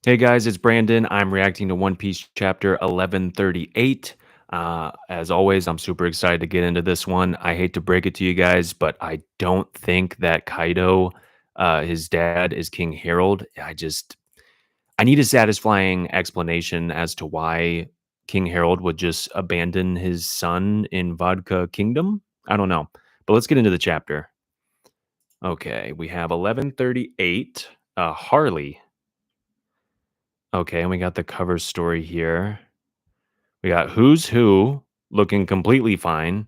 Hey guys, it's Brandon. I'm reacting to One Piece chapter 1138. As always, I'm super excited to get into this one. I hate to break it to you guys, but I don't think that Kaido, his dad, is King Harold. I need a satisfying explanation as to why King Harold would just abandon his son in Vodka Kingdom. I don't know, but let's get into the chapter. Okay, we have 1138. Harley. Okay, and we got the cover story here. We got Who's Who looking completely fine,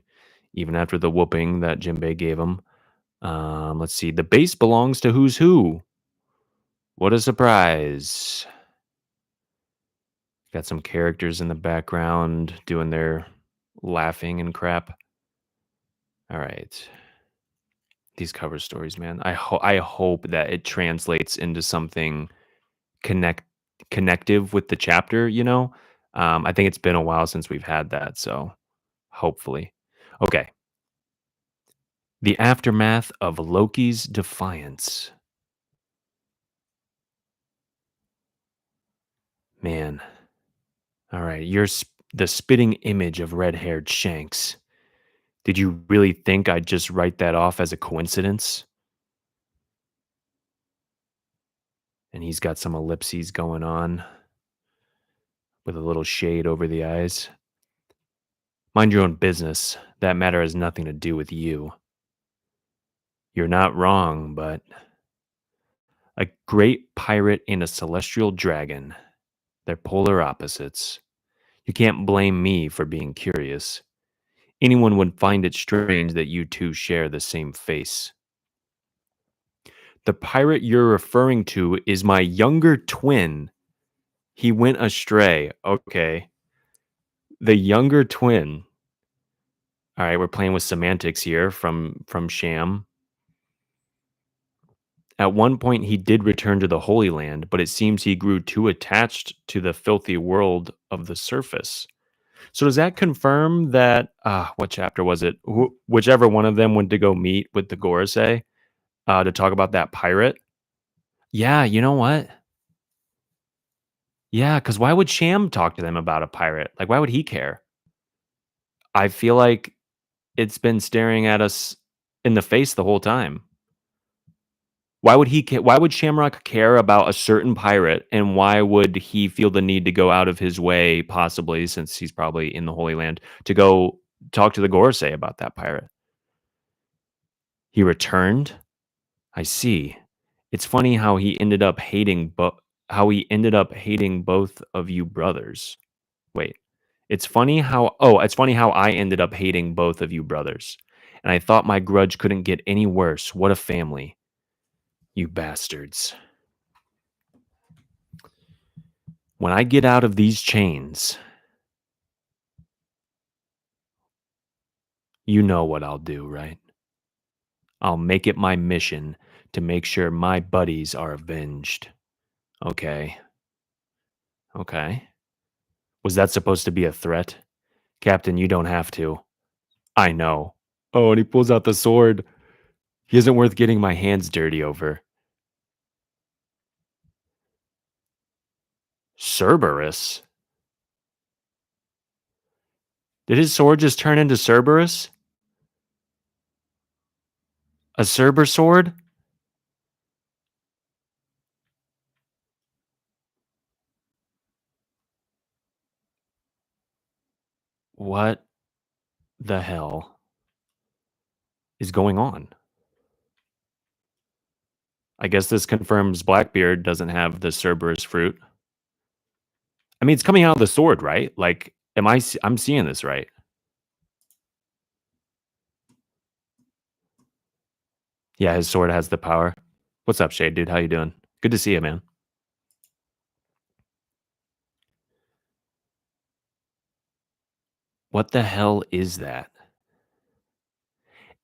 even after the whooping that Jinbei gave him. Let's see. The base belongs to Who's Who. What a surprise. Got some characters in the background doing their laughing and crap. All right. These cover stories, man. I hope that it translates into something connect connective with the chapter, you know? I think it's been a while since we've had that, so hopefully. Okay. The aftermath of Loki's defiance. Man. All right. The spitting image of red haired Shanks. Did you really think I'd just write that off as a coincidence? And he's got some ellipses going on with a little shade over the eyes. Mind your own business. That matter has nothing to do with you. You're not wrong, but a great pirate and a celestial dragon. They're polar opposites. You can't blame me for being curious. Anyone would find it strange that you two share the same face. The pirate you're referring to is my younger twin. He went astray. Okay. The younger twin. All right, we're playing with semantics here from Sham. At one point he did return to the Holy Land, but it seems he grew too attached to the filthy world of the surface. So does that confirm that what chapter was it? Whichever one of them went to go meet with the Gorosei to talk about that pirate? Yeah, you know what? Yeah, because why would Sham talk to them about a pirate? Like, why would he care? I feel like it's been staring at us in the face the whole time. Why would Shamrock care about a certain pirate, and why would he feel the need to go out of his way, possibly, since he's probably in the Holy Land, to go talk to the Gorosei about that pirate? He returned? I see. It's funny how he ended up hating both of you brothers. Wait. It's funny how I ended up hating both of you brothers. And I thought my grudge couldn't get any worse. What a family. You bastards. When I get out of these chains, you know what I'll do, right? I'll make it my mission to make sure my buddies are avenged. Okay. Okay. Was that supposed to be a threat? Captain, you don't have to. I know. Oh, and he pulls out the sword. He isn't worth getting my hands dirty over. Cerberus? Did his sword just turn into Cerberus? A Cerber sword? What the hell is going on? I guess this confirms Blackbeard doesn't have the Cerberus fruit. I mean, it's coming out of the sword, right? Like, I'm seeing this right. Yeah, his sword has the power. What's up, Shade dude? How you doing? Good to see you, man. What the hell is that?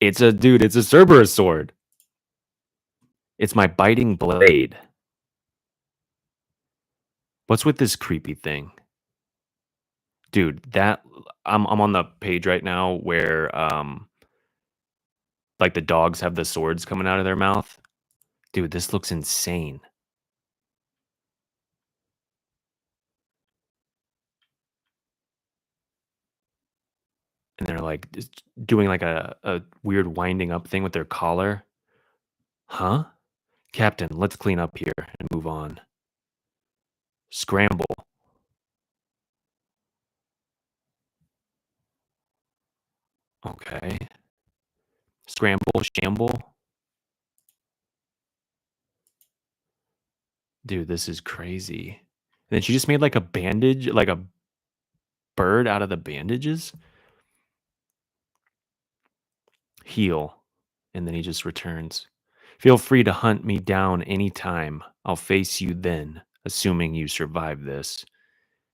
It's a Cerberus sword. It's my biting blade. What's with this creepy thing? Dude, that I'm on the page right now where like the dogs have the swords coming out of their mouth. Dude, this looks insane. and they're like doing like a weird winding up thing with their collar. Huh? Captain, let's clean up here and move on. Scramble. Okay. Scramble, shamble. Dude, this is crazy. And then she just made like a bandage, like a bird out of the bandages. Heal. And then he just returns. Feel free to hunt me down anytime. I'll face you then, assuming you survive this.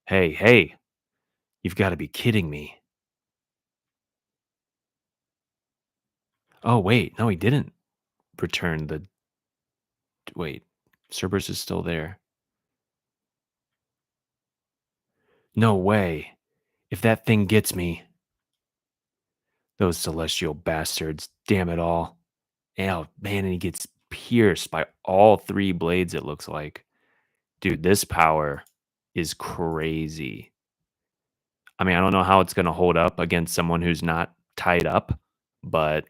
Hey, hey, you've got to be kidding me. Oh, wait. No, he didn't return the. Wait. Cerberus is still there. No way. If that thing gets me. Those celestial bastards. Damn it all. Oh, man. And he gets pierced by all three blades, it looks like. Dude, this power is crazy. I mean, I don't know how it's going to hold up against someone who's not tied up, but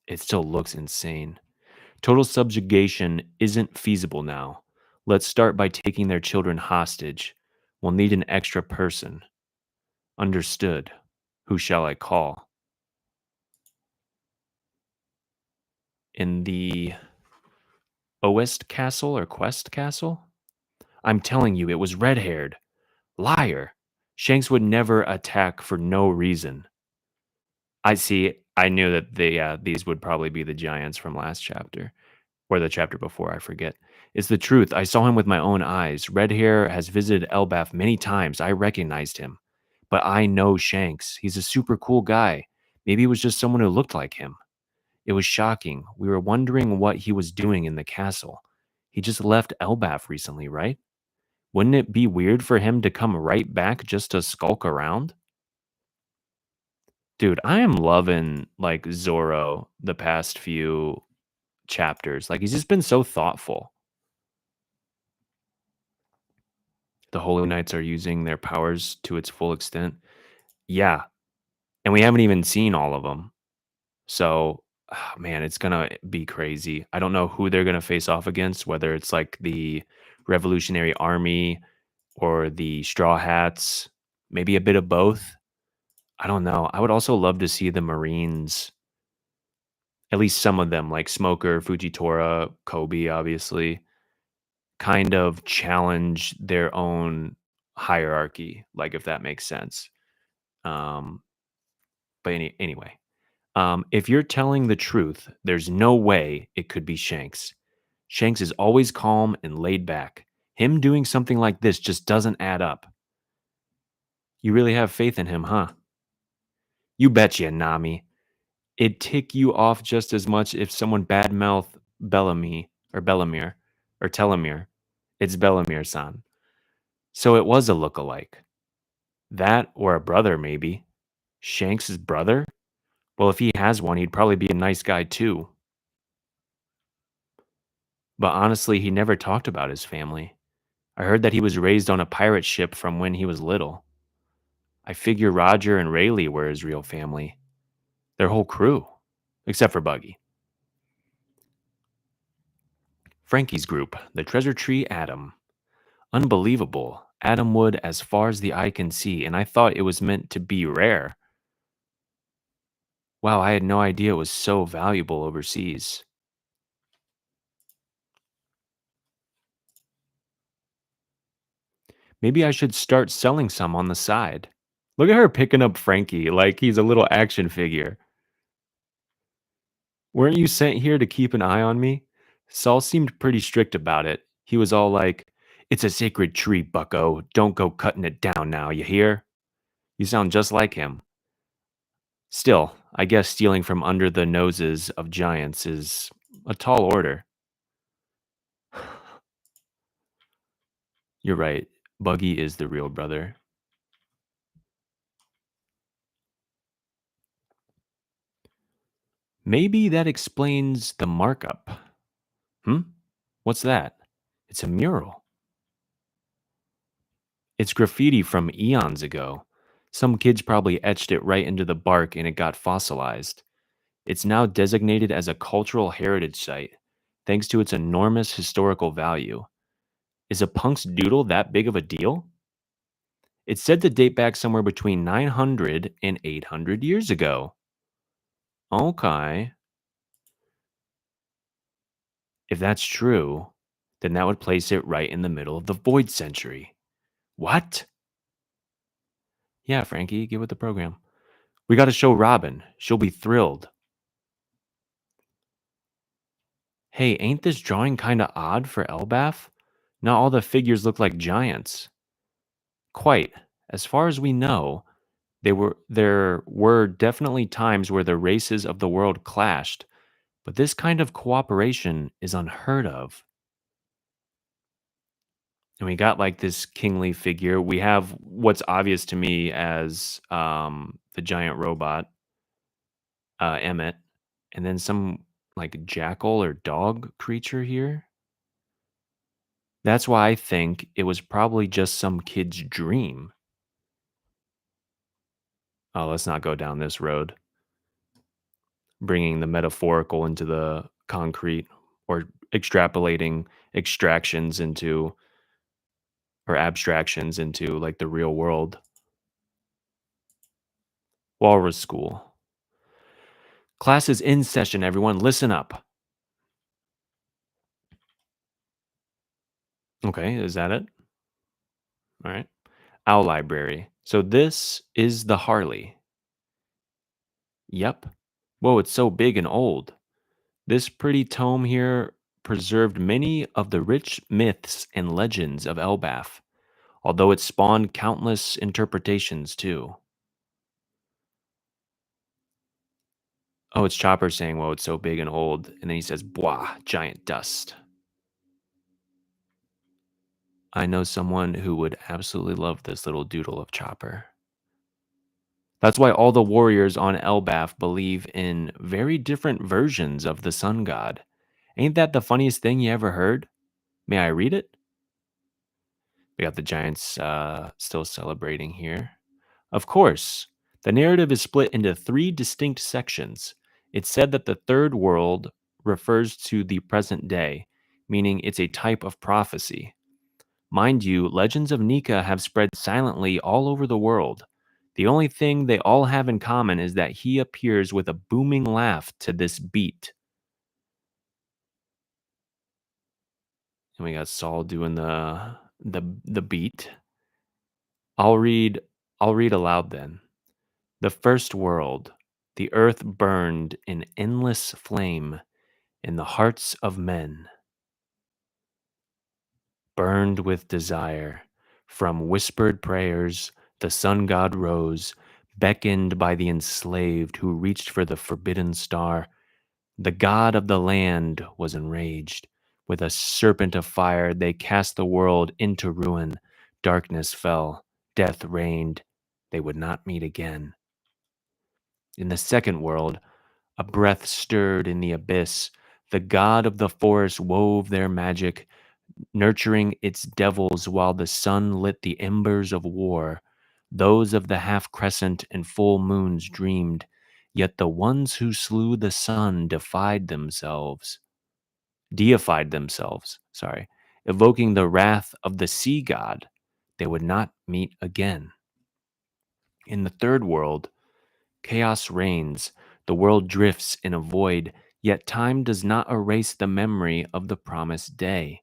it still looks insane. Total subjugation isn't feasible now. Let's start by taking their children hostage. We'll need an extra person. Understood. Who shall I call? In the Oest Castle or Quest Castle? I'm telling you, it was red haired. Liar. Shanks would never attack for no reason. I see. I knew that these would probably be the giants from last chapter. Or the chapter before, I forget. It's the truth. I saw him with my own eyes. Red Hair has visited Elbaf many times. I recognized him. But I know Shanks. He's a super cool guy. Maybe it was just someone who looked like him. It was shocking. We were wondering what he was doing in the castle. He just left Elbaf recently, right? Wouldn't it be weird for him to come right back just to skulk around? Dude, I am loving like Zoro the past few chapters. Like he's just been so thoughtful. The Holy Knights are using their powers to its full extent. Yeah, and we haven't even seen all of them. So, man, it's gonna be crazy. I don't know who they're gonna face off against, whether it's like the Revolutionary Army or the Straw Hats, maybe a bit of both. I don't know. I would also love to see the Marines, at least some of them, like Smoker, Fujitora, Kobe, obviously, kind of challenge their own hierarchy, like if that makes sense. Um, but anyway, if you're telling the truth, there's no way it could be Shanks. Shanks is always calm and laid back. Him doing something like this just doesn't add up. You really have faith in him, huh? You betcha, Nami. It'd tick you off just as much if someone badmouthed Bellamy or Bellamere or Telomere. It's Bellamere-san. So it was a look-alike. That or a brother, maybe. Shanks' brother? Well, if he has one, he'd probably be a nice guy too. But honestly, he never talked about his family. I heard that he was raised on a pirate ship from when he was little. I figure Roger and Rayleigh were his real family. Their whole crew. Except for Buggy. Frankie's group, the Treasure Tree Atom. Unbelievable. Atom wood as far as the eye can see, and I thought it was meant to be rare. Wow, I had no idea it was so valuable overseas. Maybe I should start selling some on the side. Look at her picking up Frankie like he's a little action figure. Weren't you sent here to keep an eye on me? Saul seemed pretty strict about it. He was all like, "It's a sacred tree, bucko. Don't go cutting it down now, you hear?" You sound just like him. Still, I guess stealing from under the noses of giants is a tall order. You're right. Buggy is the real brother. Maybe that explains the markup. Hmm? What's that? It's a mural. It's graffiti from eons ago. Some kids probably etched it right into the bark and it got fossilized. It's now designated as a cultural heritage site, thanks to its enormous historical value. Is a Punk's doodle that big of a deal? It's said to date back somewhere between 900 and 800 years ago. Okay. If that's true, then that would place it right in the middle of the void century. What? Yeah, Frankie, get with the program. We got to show Robin. She'll be thrilled. Hey, ain't this drawing kind of odd for Elbaf? Not all the figures look like giants. Quite. As far as we know, there were definitely times where the races of the world clashed, but this kind of cooperation is unheard of. And we got like this kingly figure. We have what's obvious to me as the giant robot, Emmett, and then some like jackal or dog creature here. That's why I think it was probably just some kid's dream. Oh, let's not go down this road, bringing the metaphorical into the concrete or extrapolating extractions into or abstractions into like the real world. Walrus School. Class is in session, everyone. Listen up. Okay, is that it? All right. Owl Library. So this is the Harley. Yep. Whoa, it's so big and old. This pretty tome here preserved many of the rich myths and legends of Elbaf, although it spawned countless interpretations too. Oh, it's Chopper saying, whoa, it's so big and old. And then he says, bwah, giant dust. I know someone who would absolutely love this little doodle of Chopper. That's why all the warriors on Elbaf believe in very different versions of the sun god. Ain't that the funniest thing you ever heard? May I read it? We got the giants still celebrating here. Of course, the narrative is split into three distinct sections. It's said that the third world refers to the present day, meaning it's a type of prophecy. Mind you, legends of Nika have spread silently all over the world. The only thing they all have in common is that he appears with a booming laugh to this beat. And we got Saul doing the beat. I'll read I'll read aloud then. The first world, the earth burned in endless flame in the hearts of men, burned with desire. From whispered prayers, the sun god rose, beckoned by the enslaved who reached for the forbidden star. The god of the land was enraged. With a serpent of fire, they cast the world into ruin. Darkness fell, death reigned. They would not meet again. In the second world, a breath stirred in the abyss. The god of the forest wove their magic, nurturing its devils while the sun lit the embers of war. Those of the half crescent and full moons dreamed, yet the ones who slew the sun deified themselves, sorry, evoking the wrath of the sea god. They would not meet again. In the third world, chaos reigns, the world drifts in a void, yet time does not erase the memory of the promised day.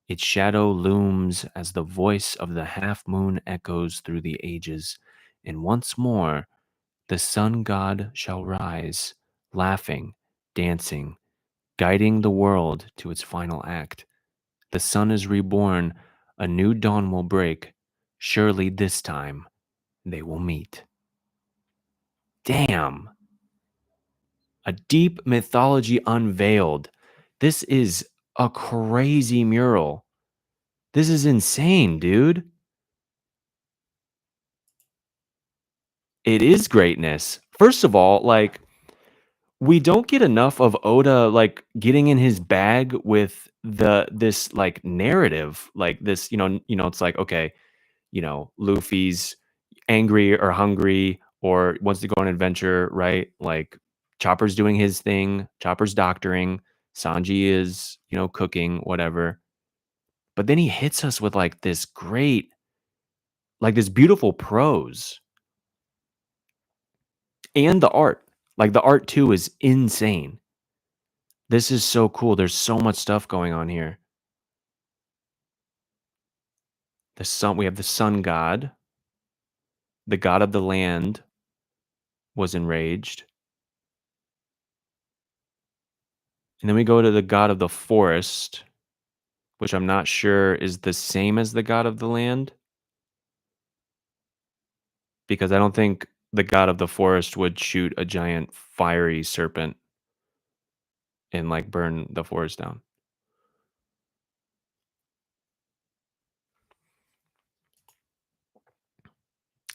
Its shadow looms as the voice of the half moon echoes through the ages, and once more the sun god shall rise, laughing, dancing, guiding the world to its final act. The sun is reborn, a new dawn will break. Surely this time they will meet. Damn! A deep mythology unveiled. This is a crazy mural. This is insane, dude. It is greatness. First of all, like we don't get enough of Oda like getting in his bag with this like narrative, like this, it's like okay, Luffy's angry or hungry or wants to go on an adventure, right? Like Chopper's doing his thing, Chopper's doctoring, Sanji is, cooking, whatever. But then he hits us with like this great, like this beautiful prose and the art. Like the art too is insane. This is so cool. There's so much stuff going on here. We have the sun god, the god of the land was enraged. And then we go to the god of the forest, which I'm not sure is the same as the god of the land, because I don't think the god of the forest would shoot a giant fiery serpent and like burn the forest down.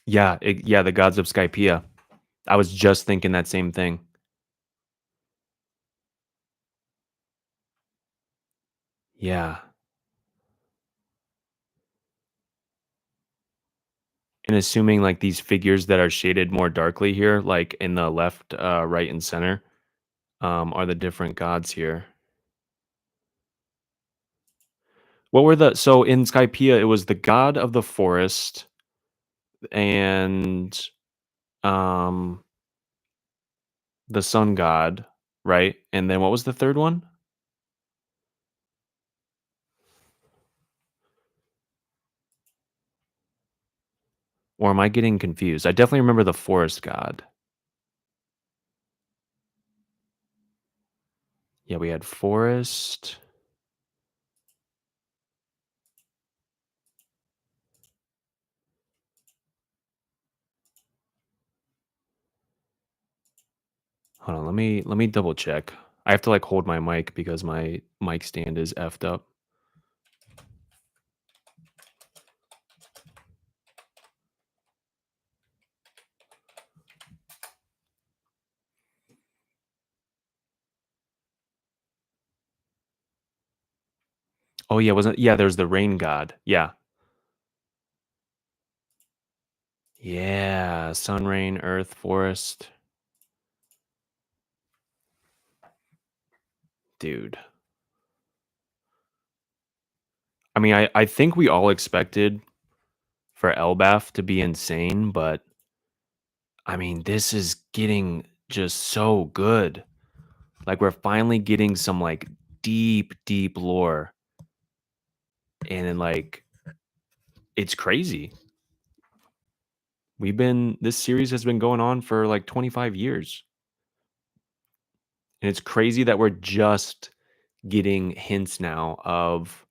Yeah, yeah, the gods of Skypiea. I was just thinking that same thing. Yeah. And assuming like these figures that are shaded more darkly here, like in the left, right, and center, are the different gods here. What were the so in Skypiea, it was the god of the forest and um the sun god, right? And then what was the third one? Or am I getting confused? I definitely remember the forest god. Yeah, we had forest. Hold on, let me double check. I have to like hold my mic because my mic stand is effed up. Oh yeah, wasn't yeah, there's the rain god. Yeah. Yeah, sun, rain, earth, forest. Dude. I mean, I think we all expected for Elbaf to be insane, but I mean, this is getting just so good. Like we're finally getting some like deep, deep lore. And then like it's crazy. This series has been going on for like 25 years. And it's crazy that we're just getting hints now of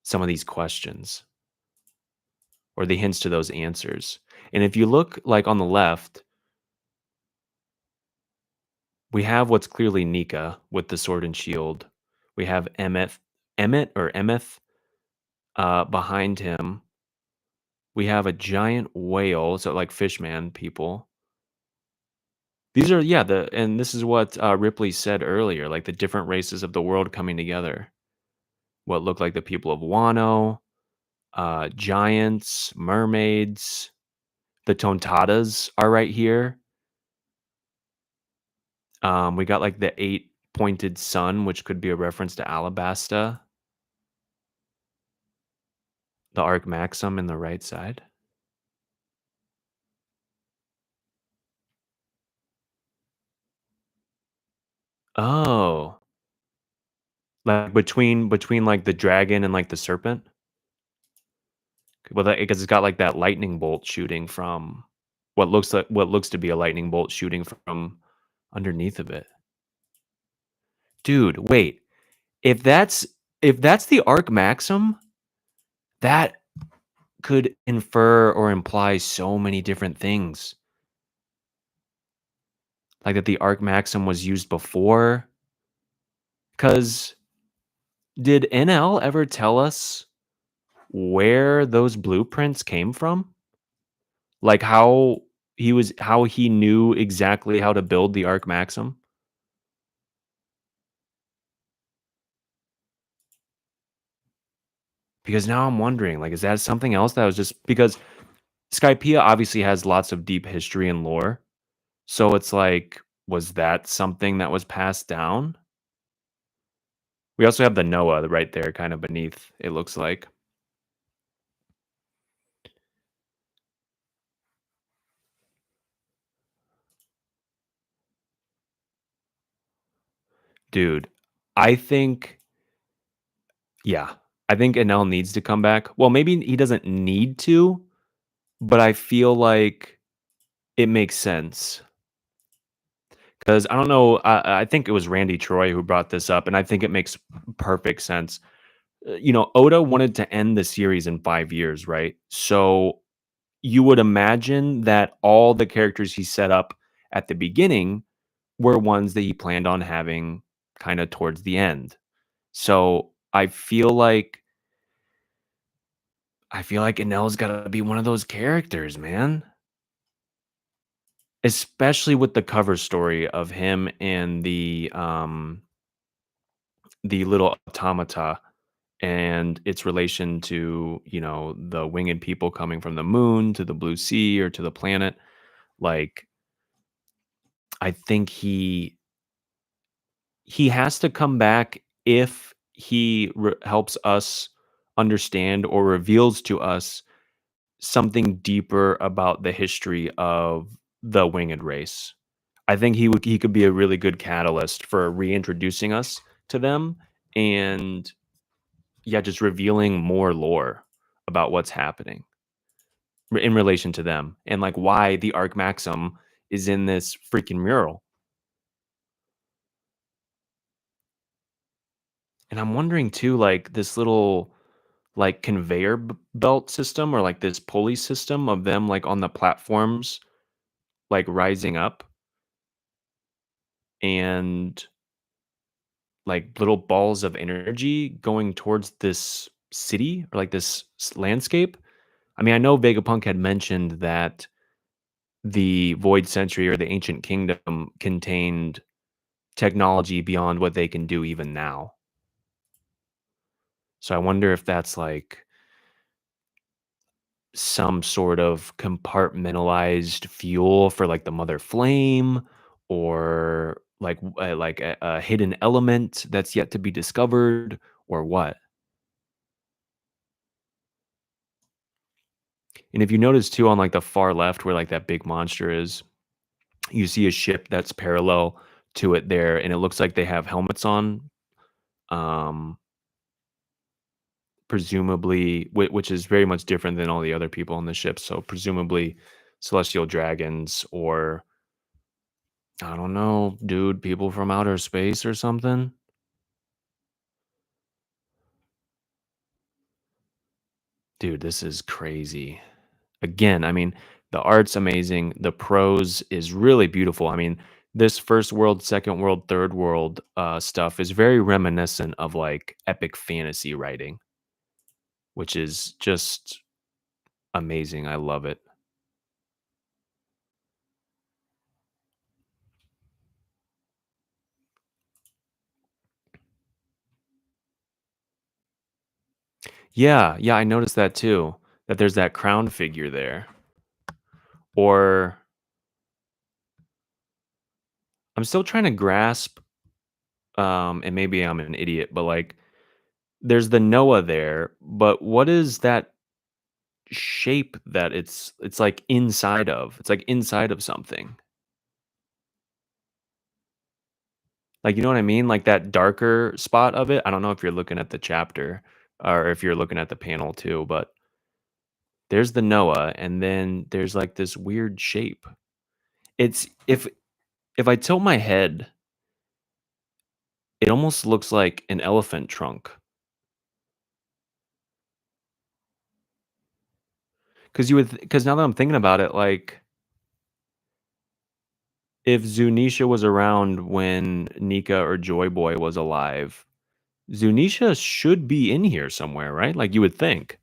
some of these questions or the hints to those answers. And if you look like on the left, we have what's clearly Nika with the sword and shield. We have Emmett behind him. We have a giant whale, so like Fishman people. These are and this is what Ripley said earlier, like the different races of the world coming together. What look like the people of Wano, giants, mermaids, the Tontatas are right here. We got like the 8-pointed sun, which could be a reference to Alabasta. The Arc Maxim in the right side. Oh, like between like the dragon and like the serpent. Well, because it's got like that lightning bolt shooting from what looks to be a lightning bolt shooting from underneath of it. Dude, wait. If that's if that's the Arc Maxim, that could infer or imply so many different things. Like that the Arc Maxim was used before. Cause did NL ever tell us where those blueprints came from? Like how he knew exactly how to build the Arc Maxim? Because now I'm wondering, like, is that something else that was just because Skypiea obviously has lots of deep history and lore, so it's like, was that something that was passed down? We also have the Noah right there kind of beneath, it looks like. Dude, I think yeah, I think Enel needs to come back. Well, maybe he doesn't need to, but I feel like it makes sense. Because I don't know, I think it was Randy Troy who brought this up, and I think it makes perfect sense. Oda wanted to end the series in 5 years, right? So, you would imagine that all the characters he set up at the beginning were ones that he planned on having kinda towards the end. So, I feel like Enel's gotta be one of those characters, man. Especially with the cover story of him and the little automata and its relation to, the winged people coming from the moon to the blue sea or to the planet. Like, I think he has to come back if he helps us understand or reveals to us something deeper about the history of the winged race. I think he could be a really good catalyst for reintroducing us to them and, yeah, just revealing more lore about what's happening in relation to them and, like, why the Arc Maxim is in this freaking mural. And I'm wondering too, like, this little, like, conveyor belt system or, like, this pulley system of them, like, on the platforms, like, rising up and, like, little balls of energy going towards this city or, like, this landscape. I mean, I know Vegapunk had mentioned that the Void Century or the Ancient Kingdom contained technology beyond what they can do even now. So I wonder if that's like some sort of compartmentalized fuel for like the mother flame or like a hidden element that's yet to be discovered or what. And if you notice too on like the far left where like that big monster is, you see a ship that's parallel to it there and it looks like they have helmets on. Um Presumably, which is very much different than all the other people on the ship, so presumably celestial dragons or, I don't know, dude, people from outer space or something? Dude, this is crazy. Again, I mean, the art's amazing, the prose is really beautiful. I mean, this first world, second world, third world, stuff is very reminiscent of, like, epic fantasy writing, which is just amazing, I love it. Yeah, yeah, I noticed that too, that there's that crown figure there. Or I'm still trying to grasp, and maybe I'm an idiot, but like there's the Noah there, but what is that shape that it's like inside of? It's like inside of something. Like, you know what I mean? Like that darker spot of it. I don't know if you're looking at the chapter or if you're looking at the panel too, but there's the Noah and then there's like this weird shape. It's if I tilt my head, it almost looks like an elephant trunk. Because now that I'm thinking about it, like, if Zunisha was around when Nika or Joy Boy was alive, Zunisha should be in here somewhere, right? Like, you would think.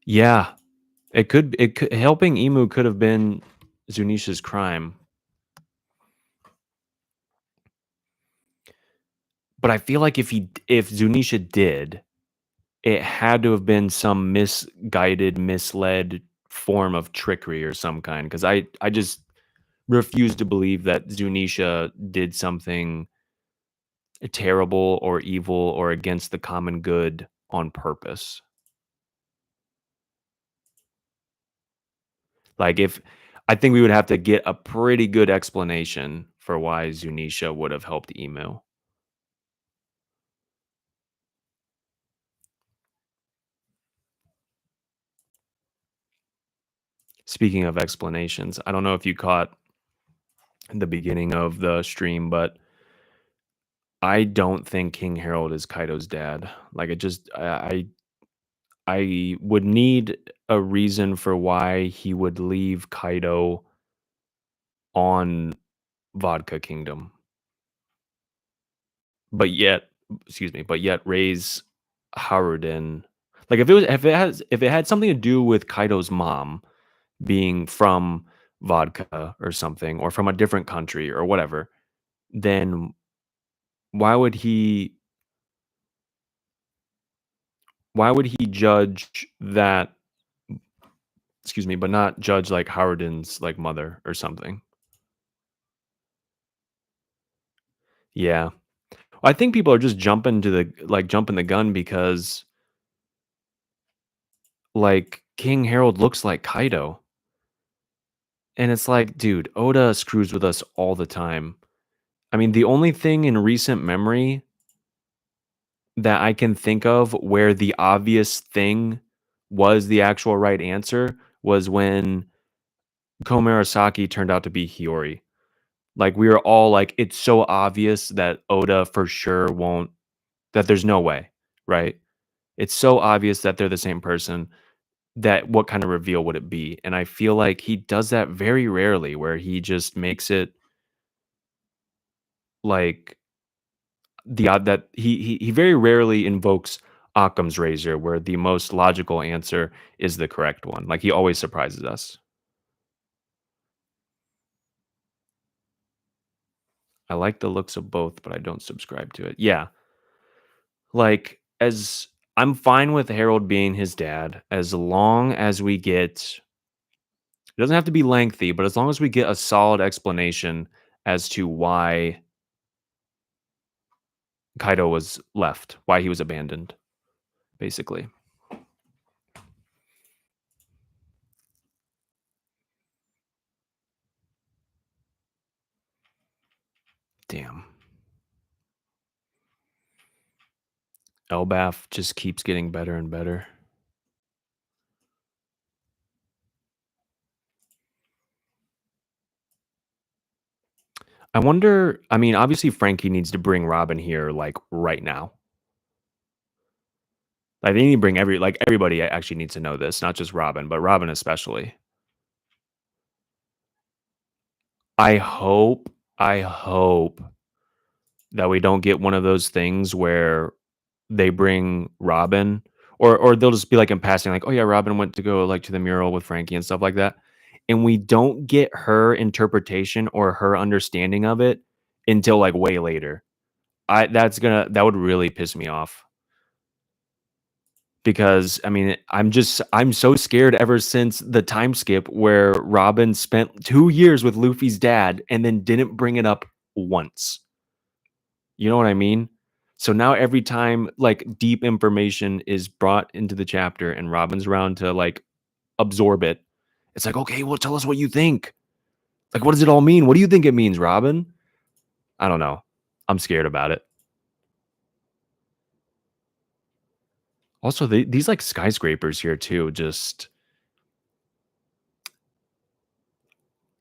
Yeah, it could helping Emu could have been Zunisha's crime, But I feel like if Zunisha did, it had to have been some misguided, misled form of trickery or some kind. Because I just refuse to believe that Zunisha did something terrible or evil or against the common good on purpose. Like, if I think we would have to get a pretty good explanation for why Zunisha would have helped email. Speaking of explanations, I don't know if you caught the beginning of the stream, but I don't think King Harold is Kaido's dad. Like, it just I would need a reason for why he would leave Kaido on Vodka Kingdom, but yet, excuse me, but yet raise Haruden. Like, if it had something to do with Kaido's mom being from Vodka or something, or from a different country or whatever, then why would he why would he judge that, excuse me, but not judge like Howardin's like mother or something? Yeah. I think people are just jumping the gun because like King Harold looks like Kaido. And it's like, dude, Oda screws with us all the time. I mean, the only thing in recent memory that I can think of where the obvious thing was the actual right answer was when Komarasaki turned out to be Hiyori. Like, we were all like, it's so obvious that Oda for sure won't, that there's no way, right? It's so obvious that they're the same person, that what kind of reveal would it be? And I feel like he does that very rarely, where he just makes it like the odd that he very rarely invokes Occam's razor, where the most logical answer is the correct one. Like, he always surprises us. I like the looks of both, but I don't subscribe to it. Yeah, like, as I'm fine with Harold being his dad as long as we get, it doesn't have to be lengthy, but as long as we get a solid explanation as to why Kaido was left, why he was abandoned, basically. Damn. Elbaf just keeps getting better and better. I wonder, I mean, obviously Frankie needs to bring Robin here like right now. Like, they need to bring everybody actually needs to know this, not just Robin, but Robin especially. I hope that we don't get one of those things where they bring Robin, or they'll just be like in passing, like, oh yeah, Robin went to go like to the mural with Frankie and stuff like that. And we don't get her interpretation or her understanding of it until like way later. That would really piss me off. Because I mean, I'm so scared ever since the time skip where Robin spent 2 years with Luffy's dad and then didn't bring it up once. You know what I mean? So now every time like deep information is brought into the chapter and Robin's around to like absorb it, it's like, okay, well, tell us what you think. Like, what does it all mean? What do you think it means, Robin? I don't know. I'm scared about it. Also, these like skyscrapers here too, just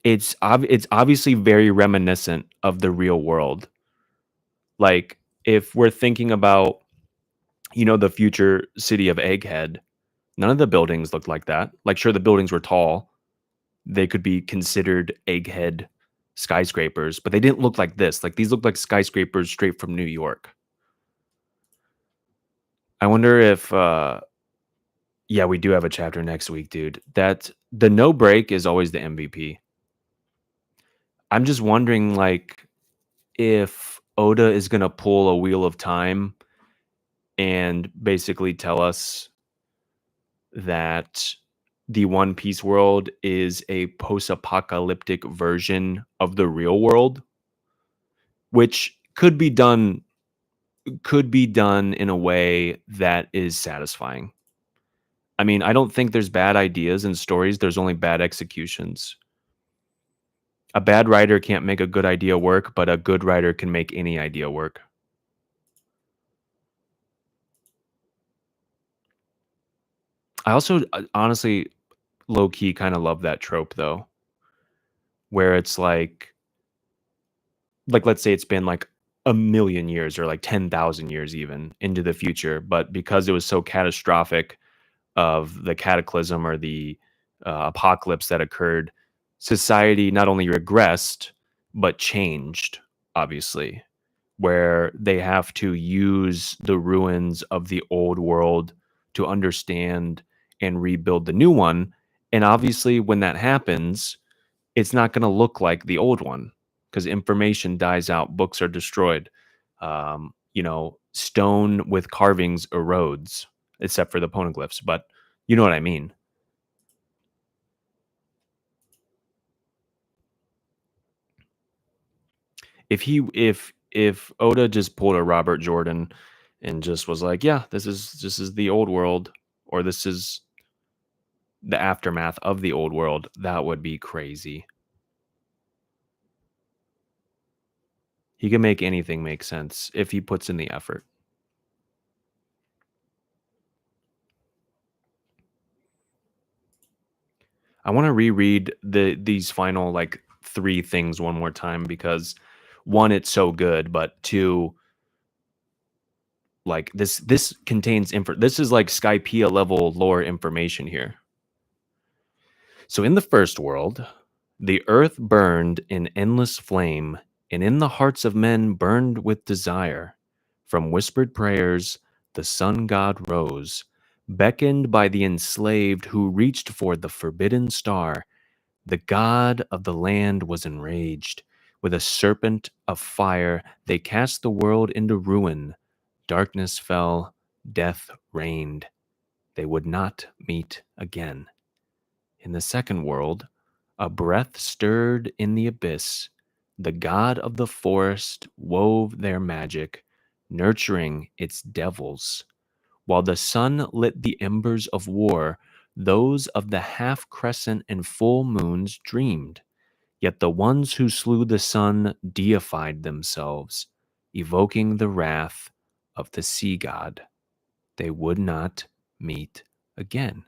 it's obviously very reminiscent of the real world. Like, if we're thinking about, the future city of Egghead, none of the buildings looked like that. Like, sure, the buildings were tall. They could be considered Egghead skyscrapers, but they didn't look like this. Like, these look like skyscrapers straight from New York. I wonder if yeah, we do have a chapter next week, dude. That the no break is always the MVP. I'm just wondering, like, if Oda is gonna pull a wheel of time and basically tell us that the One Piece world is a post-apocalyptic version of the real world, which could be done in a way that is satisfying. I mean, I don't think there's bad ideas in stories, there's only bad executions. A bad writer can't make a good idea work, but a good writer can make any idea work. I also, honestly, low key kind of love that trope though, where it's like let's say it's been like a million years or like 10,000 years even into the future, but because it was so catastrophic of the cataclysm or the apocalypse that occurred, society not only regressed but changed, obviously, where they have to use the ruins of the old world to understand and rebuild the new one. And obviously, when that happens, it's not going to look like the old one because information dies out, books are destroyed. Stone with carvings erodes, except for the poneglyphs. But you know what I mean. If Oda just pulled a Robert Jordan and just was like, yeah, this is the old world, or this is the aftermath of the old world, that would be crazy. He can make anything make sense if he puts in the effort. I want to reread these final like three things one more time because one, it's so good, but two, like this contains info. This is like Skypiea level lore information here. So in the first world, the earth burned in endless flame, and in the hearts of men burned with desire. From whispered prayers, the sun god rose, beckoned by the enslaved who reached for the forbidden star. The god of the land was enraged. With a serpent of fire, they cast the world into ruin. Darkness fell, death reigned. They would not meet again. In the second world, a breath stirred in the abyss. The god of the forest wove their magic, nurturing its devils. While the sun lit the embers of war, those of the half crescent and full moons dreamed. Yet the ones who slew the sun deified themselves, evoking the wrath of the sea god. They would not meet again.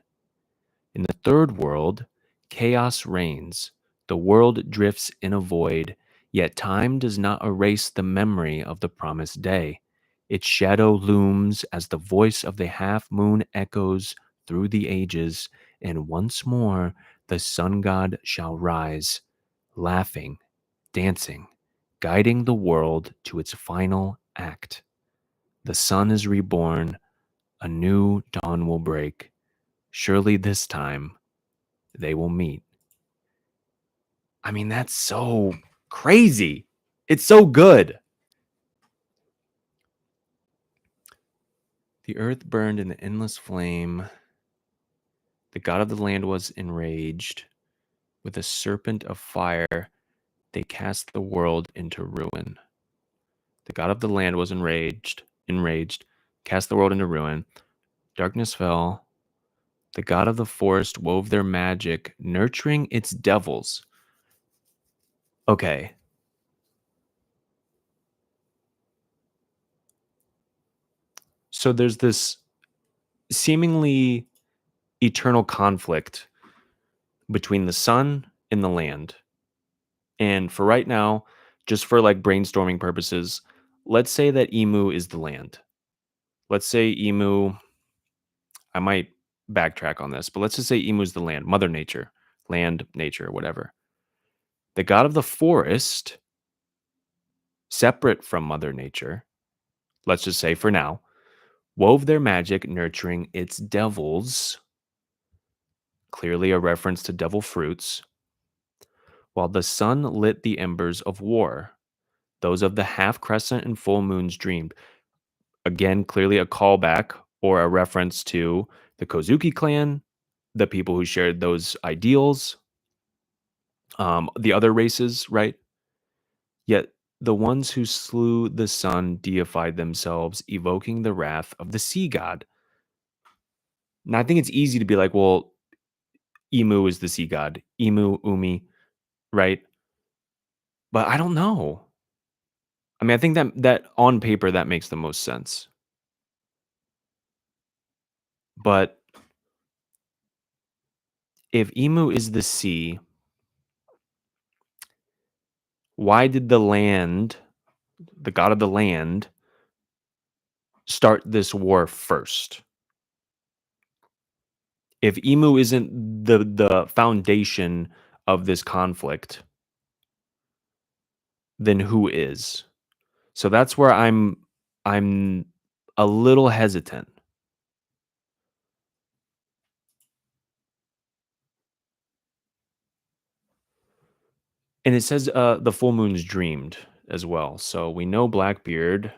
In the third world, chaos reigns. The world drifts in a void, yet time does not erase the memory of the promised day. Its shadow looms as the voice of the half moon echoes through the ages, and once more the sun god shall rise, laughing, dancing, guiding the world to its final act. The sun is reborn, a new dawn will break. Surely this time they will meet. I mean, that's so crazy. It's so good. The earth burned in the endless flame. The god of the land was enraged. With a serpent of fire, they cast the world into ruin. The god of the land was enraged, cast the world into ruin. Darkness fell. The god of the forest wove their magic, nurturing its devils. Okay. So there's this seemingly eternal conflict between the sun and the land. And for right now, just for like brainstorming purposes, let's say that Emu is the land. Let's say Emu, I might backtrack on this, but let's just say Emu is the land, Mother Nature, land, nature, whatever. The god of the forest, separate from Mother Nature, let's just say for now, wove their magic, nurturing its devils, clearly a reference to devil fruits, while the sun lit the embers of war. those of the half crescent and full moons dreamed. Again, clearly a callback or a reference to the Kozuki clan, the people who shared those ideals, the other races, right? Yet the ones who slew the sun deified themselves, evoking the wrath of the sea god. Now, I think it's easy to be like, well, Imu is the sea god, Imu, Umi, right? But I don't know. I mean, I think that on paper that makes the most sense. But if Imu is the sea, why did the land, the god of the land, start this war first? If Emu isn't the foundation of this conflict, then who is? So that's where I'm a little hesitant. And it says the full moon's dreamed as well. So we know Blackbeard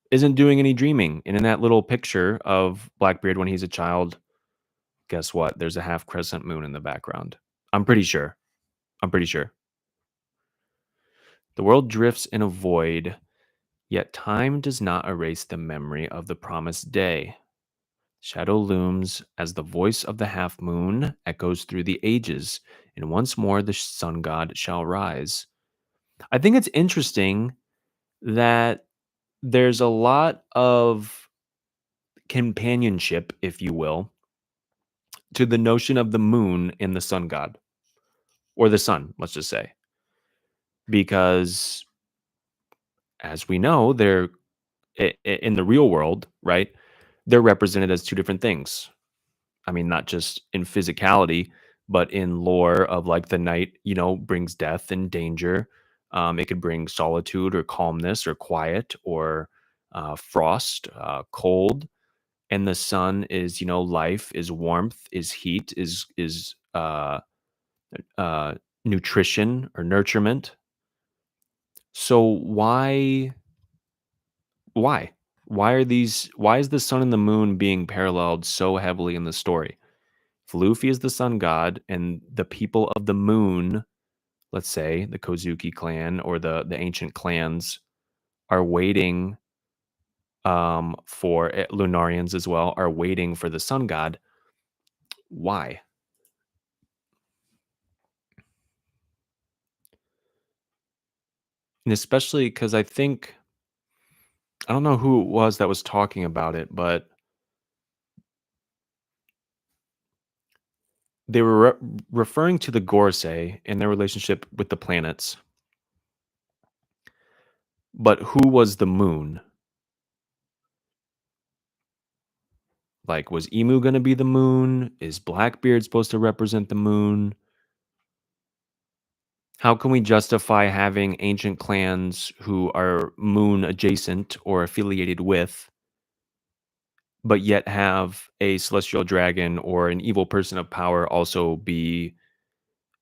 isn't doing any dreaming. And in that little picture of Blackbeard when he's a child, guess what? There's a half crescent moon in the background. I'm pretty sure. I'm pretty sure. The world drifts in a void, yet time does not erase the memory of the promised day. Shadow looms as the voice of the half moon echoes through the ages, and once more the sun god shall rise. I think it's interesting that there's a lot of companionship, if you will, to the notion of the moon and the sun god, or the sun, let's just say, because as we know, they're in the real world, right? They're represented as two different things. I mean, not just in physicality, but in lore of like the night, brings death and danger. It could bring solitude or calmness or quiet or frost, cold. And the sun is, life, is warmth, is heat, is nutrition or nurturement. So why? Why is the sun and the moon being paralleled so heavily in the story? If Luffy is the sun god and the people of the moon, let's say the Kozuki clan or the ancient clans are waiting for Lunarians as well are waiting for the sun god, why? And especially cuz I don't know who it was that was talking about it, but they were referring to the Gorsei and their relationship with the planets. But who was the moon? Like, was Emu going to be the moon? Is Blackbeard supposed to represent the moon? How can we justify having ancient clans who are moon adjacent or affiliated with, but yet have a celestial dragon or an evil person of power also be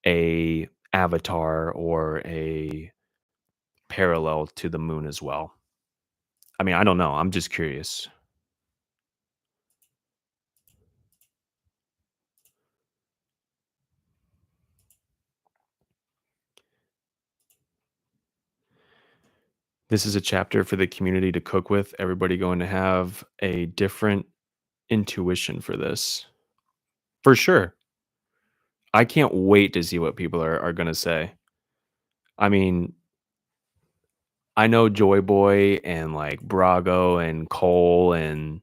a avatar or a parallel to the moon as well? I mean, I don't know. I'm just curious. This is a chapter for the community to cook with. Everybody going to have a different intuition for this. For sure. I can't wait to see what people are gonna say. I mean, I know Joy Boy and, like, Brago and Cole and,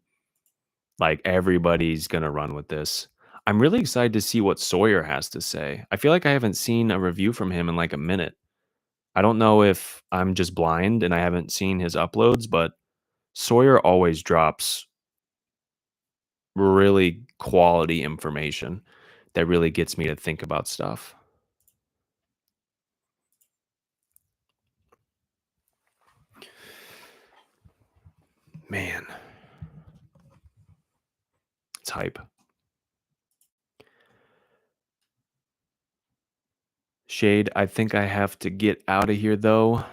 like, everybody's gonna run with this. I'm really excited to see what Sawyer has to say. I feel like I haven't seen a review from him in, like, a minute. I don't know if I'm just blind and I haven't seen his uploads, but Sawyer always drops really quality information that really gets me to think about stuff. Man, it's hype. Shade, I think I have to get out of here though.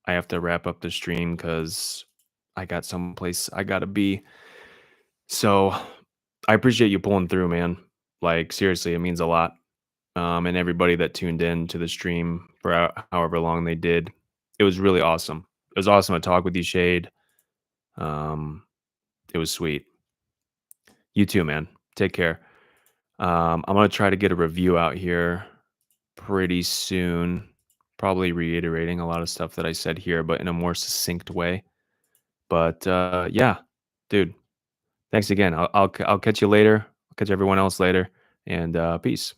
I have to wrap up the stream because I got someplace I gotta be. So I appreciate you pulling through, man. Like seriously, it means a lot. And everybody that tuned in to the stream for however long they did, it was really awesome. It was awesome to talk with you, Shade. Um, it was sweet. You too, man. Take care. I'm gonna try to get a review out here pretty soon. Probably reiterating a lot of stuff that I said here, but in a more succinct way. But yeah, dude, thanks again. I'll catch you later. I'll catch everyone else later, and peace.